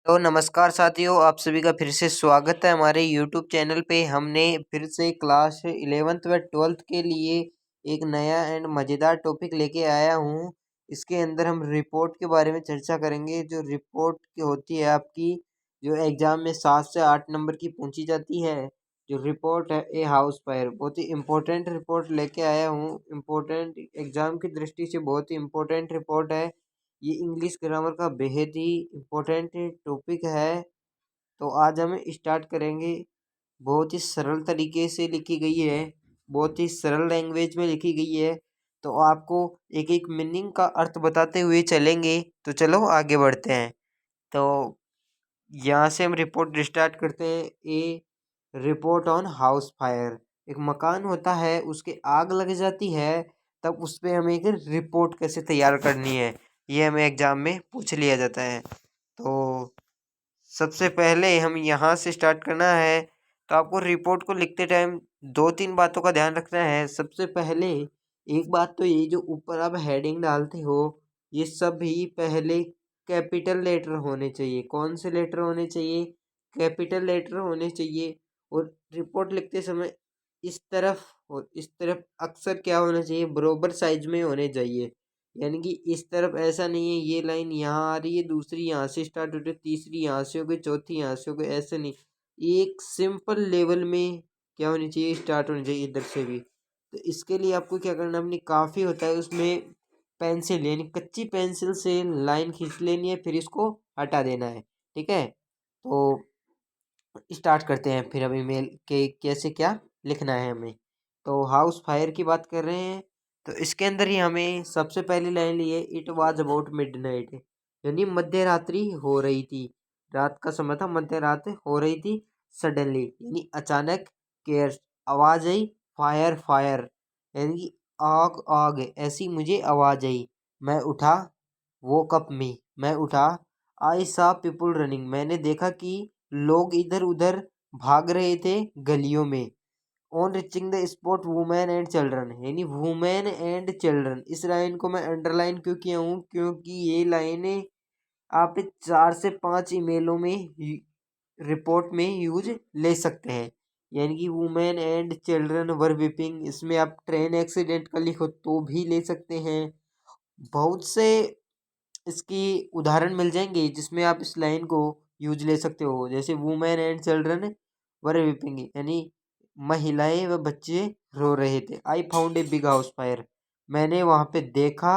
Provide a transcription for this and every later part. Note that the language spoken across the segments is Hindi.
तो नमस्कार साथियों, आप सभी का फिर से स्वागत है हमारे यूट्यूब चैनल पे। हमने फिर से क्लास 11th व 12th के लिए एक नया एंड मज़ेदार टॉपिक लेके आया हूँ। इसके अंदर हम रिपोर्ट के बारे में चर्चा करेंगे। जो रिपोर्ट की होती है आपकी, जो एग्ज़ाम में 7 से 8 नंबर की पूछी जाती है। जो रिपोर्ट है ए हाउस फायर, बहुत ही इम्पोर्टेंट रिपोर्ट लेके आया हूँ। इम्पोर्टेंट एग्ज़ाम की दृष्टि से बहुत ही इम्पोर्टेंट रिपोर्ट है। ये इंग्लिश ग्रामर का बेहद ही इम्पोर्टेंट टॉपिक है। तो आज हम स्टार्ट करेंगे। बहुत ही सरल तरीके से लिखी गई है, बहुत ही सरल लैंग्वेज में लिखी गई है। तो आपको एक एक मीनिंग का अर्थ बताते हुए चलेंगे। तो चलो आगे बढ़ते हैं। तो यहाँ से हम रिपोर्ट स्टार्ट करते हैं। ए रिपोर्ट ऑन हाउस फायर। एक मकान होता है, उसके आग लग जाती है, तब उस पर हमें एक रिपोर्ट कैसे तैयार करनी है, ये हमें एग्जाम में पूछ लिया जाता है। तो सबसे पहले हम यहाँ से स्टार्ट करना है। तो आपको रिपोर्ट को लिखते टाइम दो तीन बातों का ध्यान रखना है। सबसे पहले एक बात तो ये, जो ऊपर आप हेडिंग डालते हो, ये सभी पहले कैपिटल लेटर होने चाहिए। कौन से लेटर होने चाहिए? कैपिटल लेटर होने चाहिए। और रिपोर्ट लिखते समय इस तरफ और इस तरफ अक्सर क्या होना चाहिए, बराबर साइज में होने चाहिए। यानी कि इस तरफ ऐसा नहीं है ये लाइन यहाँ आ रही है, दूसरी यहाँ से स्टार्ट हो रही है, तीसरी यहाँ से हो गई, चौथी यहाँ से हो गई, ऐसे नहीं। एक सिंपल लेवल में क्या होनी चाहिए, स्टार्ट होनी चाहिए इधर से भी। तो इसके लिए आपको क्या करना, अपनी काफ़ी होता है उसमें पेंसिल, यानी कच्ची पेंसिल से लाइन खींच लेनी है, फिर इसको हटा देना है। ठीक है, तो स्टार्ट करते हैं फिर। अभी मेल के कैसे क्या लिखना है हमें। तो हाउस फायर की बात कर रहे हैं, तो इसके अंदर ही हमें सबसे पहली लाइन ली है, इट वाज अबाउट मिडनाइट, यानी मध्य रात्रि हो रही थी। रात का समय था, मध्य रात हो रही थी। सडनली यानी अचानक, केयर्स आवाज आई, फायर फायर यानी कि आग आग, ऐसी मुझे आवाज आई। मैं उठा, वो कप मी, मैं उठा। आई सा पीपुल रनिंग, मैंने देखा कि लोग इधर उधर भाग रहे थे गलियों में। On reaching the spot women and children, यानी वुमेन एंड चिल्ड्रन, इस लाइन को मैं अंडरलाइन क्यों किया हूँ, क्योंकि ये लाइनें आप 4 से 5 ईमेलों में रिपोर्ट में यूज ले सकते हैं। यानी कि women and children were weeping, इसमें आप ट्रेन एक्सीडेंट का लिखो तो भी ले सकते हैं। बहुत से इसकी उदाहरण मिल जाएंगे जिसमें आप इस लाइन को यूज ले सकते हो। जैसे women and children were weeping, यानी महिलाएं व बच्चे रो रहे थे। I found a big house fire, मैंने वहां पे देखा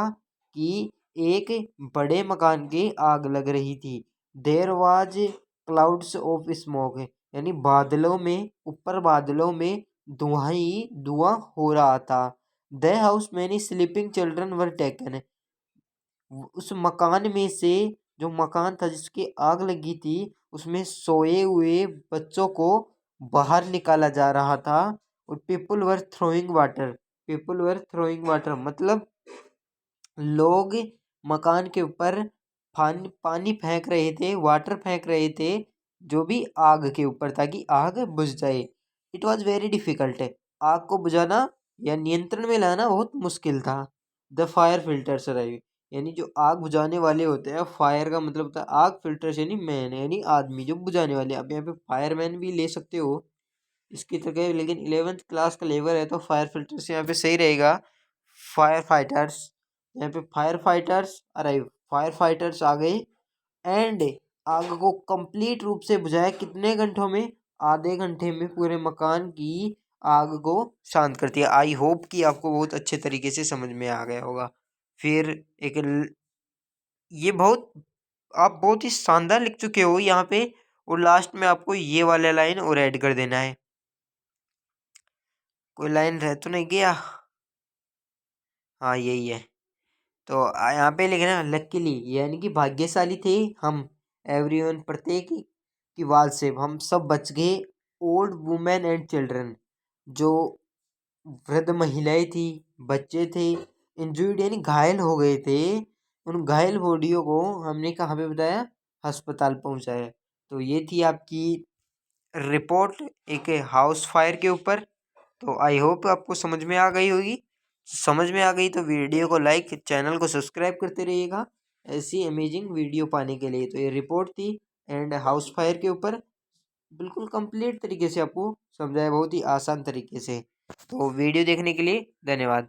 कि एक बड़े मकान की आग लग रही थी। There was clouds of smoke, यानी बादलों में, ऊपर बादलों में धुआं ही धुआं हो रहा था। The house many sleeping children were taken, उस मकान में से, जो मकान था जिसकी आग लगी थी, उसमें सोए हुए बच्चों को बाहर निकाला जा रहा था। और पीपुल वर थ्रोइंग वाटर, पीपुल वर थ्रोइंग वाटर मतलब लोग मकान के ऊपर पानी पानी फेंक रहे थे, वाटर फेंक रहे थे, जो भी आग के ऊपर, ताकि आग बुझ जाए। इट वॉज वेरी डिफिकल्ट, आग को बुझाना या नियंत्रण में लाना बहुत मुश्किल था। द फायर फिल्टर्स अराइव, यानी जो आग बुझाने वाले होते हैं, फायर का मतलब होता है आग, फिल्टर्स यानी मैन, यानी आदमी जो बुझाने वाले। आप यहाँ पे फायरमैन भी ले सकते हो इसकी तरह, लेकिन 11th क्लास का लेवल है तो फायर फिल्टर्स यहाँ पे सही रहेगा। फायर फाइटर्स, यहाँ पे firefighters arrive, firefighters आ गए। एंड आग को कंप्लीट रूप से बुझाया, कितने घंटों में? आधे घंटे में पूरे मकान की आग को शांत कर दिया। आई होप कि आपको बहुत अच्छे तरीके से समझ में आ गया होगा। फिर एक ये बहुत, आप बहुत ही शानदार लिख चुके हो यहाँ पे। और लास्ट में आपको ये वाला लाइन और ऐड कर देना है। कोई लाइन रह तो नहीं गया? हाँ यही है। तो यहाँ पे लिखना लकीली, यानी कि भाग्यशाली थे हम। एवरीवन, प्रत्येक की वाल से हम सब बच गए। ओल्ड वुमेन एंड चिल्ड्रन, जो वृद्ध महिलाएं थी, बच्चे थे। इंजर्ड यानी घायल हो गए थे, उन घायल बॉडियों को हमने कहाँ पे बताया? अस्पताल पहुंचाया। तो ये थी आपकी रिपोर्ट एक हाउस फायर के ऊपर। तो आई होप आपको समझ में आ गई होगी। समझ में आ गई तो वीडियो को लाइक, चैनल को सब्सक्राइब करते रहिएगा ऐसी अमेजिंग वीडियो पाने के लिए। तो ये रिपोर्ट थी एंड हाउस फायर के ऊपर बिल्कुल कंप्लीट तरीके से आपको समझाया, बहुत ही आसान तरीके से। तो वीडियो देखने के लिए धन्यवाद।